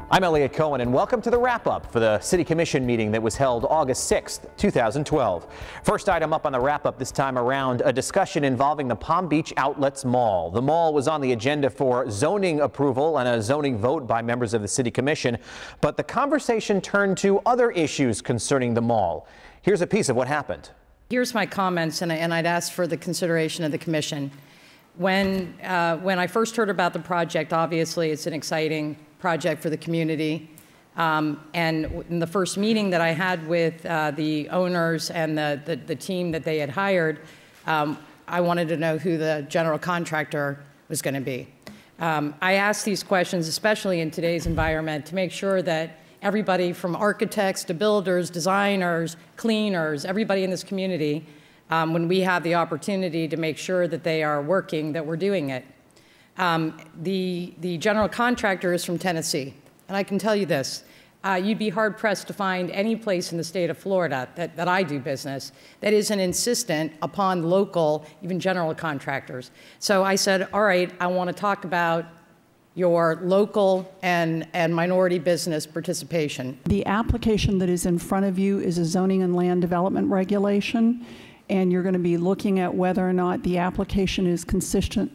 I'm Elliot Cohen, and welcome to the wrap-up for the City Commission meeting that was held August 6th, 2012. First item up on the wrap-up this time around, a discussion involving the Palm Beach Outlets Mall. The mall was on the agenda for zoning approval and a zoning vote by members of the City Commission, but the conversation turned to other issues concerning the mall. Here's a piece of what happened. Here's my comments, and I'd ask for the consideration of the Commission. When I first heard about the project, obviously it's an exciting project for the community. And in the first meeting that I had with the owners and the team that they had hired, I wanted to know who the general contractor was going to be. I asked these questions, especially in today's environment, to make sure that everybody from architects to builders, designers, cleaners, everybody in this community, when we have the opportunity to make sure that they are working, that we're doing it. The general contractor is from Tennessee, and I can tell you this, you'd be hard-pressed to find any place in the state of Florida that I do business that isn't insistent upon local, even general contractors. So I said, all right, I want to talk about your local and minority business participation. The application that is in front of you is a zoning and land development regulation, and you're going to be looking at whether or not the application is consistent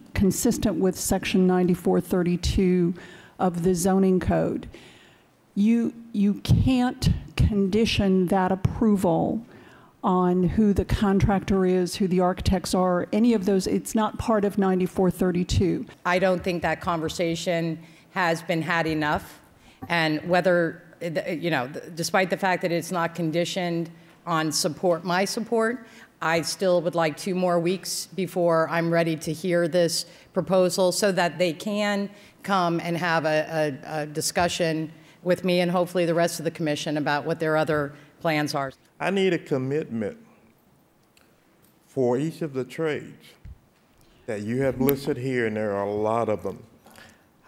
with Section 9432 of the zoning code. You can't condition that approval on who the contractor is, who the architects are, any of those. It's not part of 9432. I don't think that conversation has been had enough, and whether, despite the fact that it's not conditioned on my support, I still would like 2 more weeks before I'm ready to hear this proposal so that they can come and have a discussion with me and hopefully the rest of the commission about what their other plans are. I need a commitment for each of the trades that you have listed here, and there are a lot of them.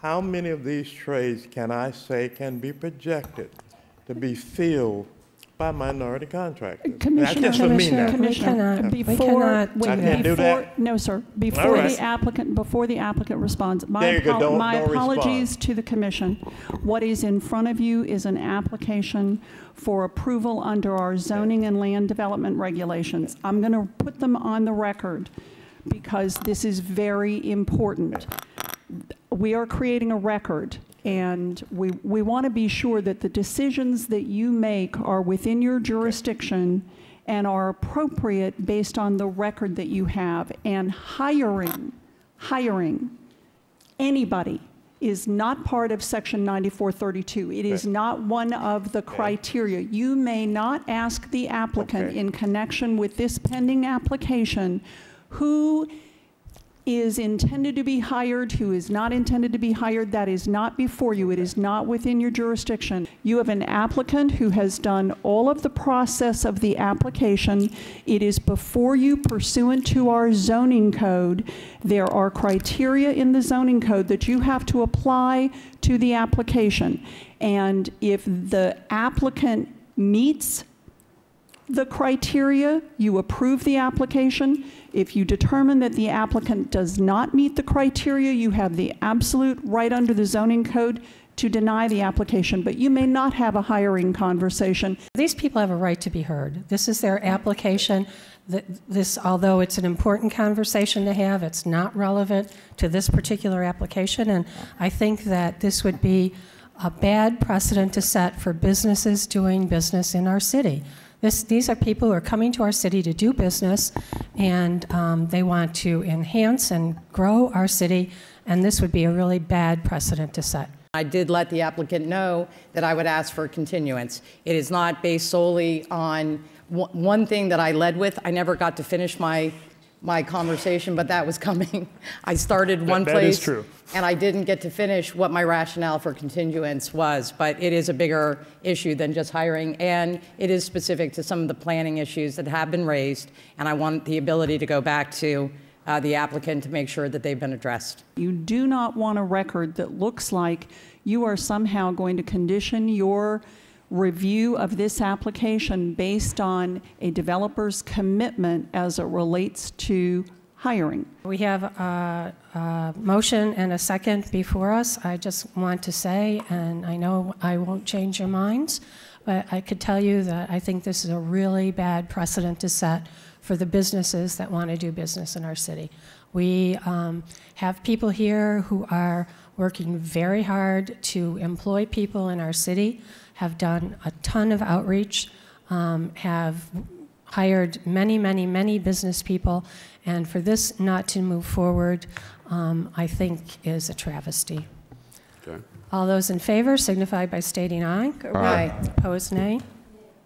How many of these trades can I say can be projected to be filled by minority contractors? Commissioner, no, sir. Before the applicant responds, my apologies to the Commission. What is in front of you is an application for approval under our zoning and land development regulations. I'm going to put them on the record because this is very important. We are creating a record, and we want to be sure that the decisions that you make are within your jurisdiction and are appropriate based on the record that you have. And hiring anybody is not part of Section 9432. It is not one of the criteria. You may not ask the applicant in connection with this pending application who is intended to be hired, who is not intended to be hired. That is not before you. It is not within your jurisdiction. You have an applicant who has done all of the process of the application. It is before you pursuant to our zoning code. There are criteria in the zoning code that you have to apply to the application. And if the applicant meets the criteria, you approve the application. If you determine that the applicant does not meet the criteria, you have the absolute right under the zoning code to deny the application, but you may not have a hiring conversation. These people have a right to be heard. This is their application. Although it's an important conversation to have, it's not relevant to this particular application, and I think that this would be a bad precedent to set for businesses doing business in our city. These are people who are coming to our city to do business, and they want to enhance and grow our city, and this would be a really bad precedent to set. I did let the applicant know that I would ask for a continuance. It is not based solely on one thing that I led with. I never got to finish my conversation, but that was coming. I started one place, that is true, and I didn't get to finish what my rationale for continuance was, but it is a bigger issue than just hiring, and it is specific to some of the planning issues that have been raised, and I want the ability to go back to the applicant to make sure that they've been addressed. You do not want a record that looks like you are somehow going to condition your review of this application based on a developer's commitment as it relates to hiring. We have a motion and a second before us. I just want to say, and I know I won't change your minds, but I could tell you that I think this is a really bad precedent to set for the businesses that want to do business in our city. We have people here who are working very hard to employ people in our city, have done a ton of outreach, have hired many, many, many business people, and for this not to move forward, I think is a travesty. Okay. All those in favor signify by stating aye. Aye. Opposed, nay.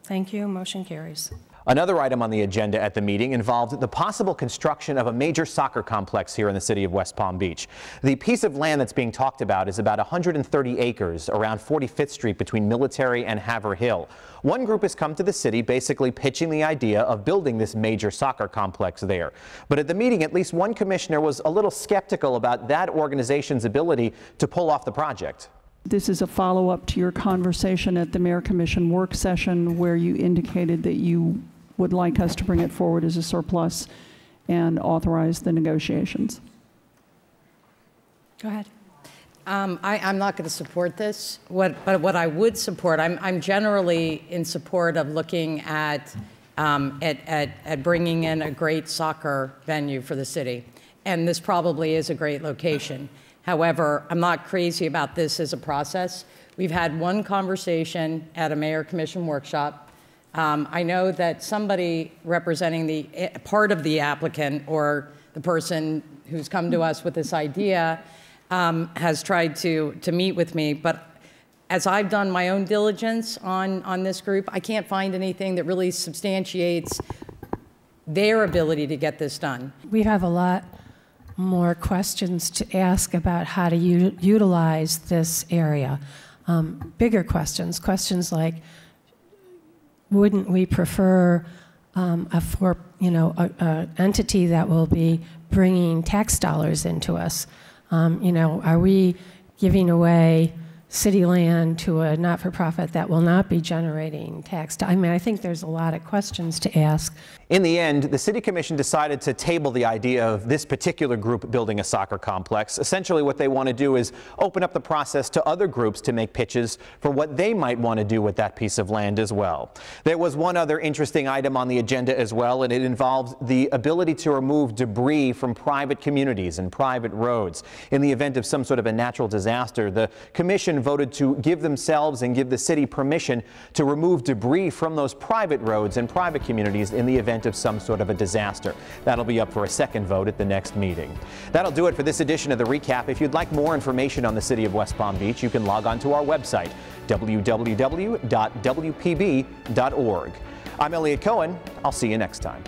Thank you. Motion carries. Another item on the agenda at the meeting involved the possible construction of a major soccer complex here in the city of West Palm Beach. The piece of land that's being talked about is about 130 acres around 45th Street between Military and Haverhill. One group has come to the city basically pitching the idea of building this major soccer complex there. But at the meeting, at least one commissioner was a little skeptical about that organization's ability to pull off the project. This is a follow-up to your conversation at the Mayor Commission work session where you indicated that you would like us to bring it forward as a surplus and authorize the negotiations. Go ahead. I'm not going to support this. But what I would support, I'm generally in support of looking at bringing in a great soccer venue for the city. And this probably is a great location. However, I'm not crazy about this as a process. We've had one conversation at a Mayor Commission workshop. I know that somebody representing the part of the applicant or the person who's come to us with this idea has tried to meet with me, but as I've done my own diligence on this group, I can't find anything that really substantiates their ability to get this done. We have a lot more questions to ask about how to utilize this area. Bigger questions like, wouldn't we prefer an entity that will be bringing tax dollars into us? Are we giving away city land to a not-for-profit that will not be generating tax? I think there's a lot of questions to ask. In the end, the City Commission decided to table the idea of this particular group building a soccer complex. Essentially, what they want to do is open up the process to other groups to make pitches for what they might want to do with that piece of land as well. There was one other interesting item on the agenda as well, and it involved the ability to remove debris from private communities and private roads. In the event of some sort of a natural disaster, the Commission voted to give themselves and give the city permission to remove debris from those private roads and private communities in the event of some sort of a disaster. That'll be up for a second vote at the next meeting. That'll do it for this edition of The Recap. If you'd like more information on the city of West Palm Beach, you can log on to our website, www.wpb.org. I'm Elliot Cohen. I'll see you next time.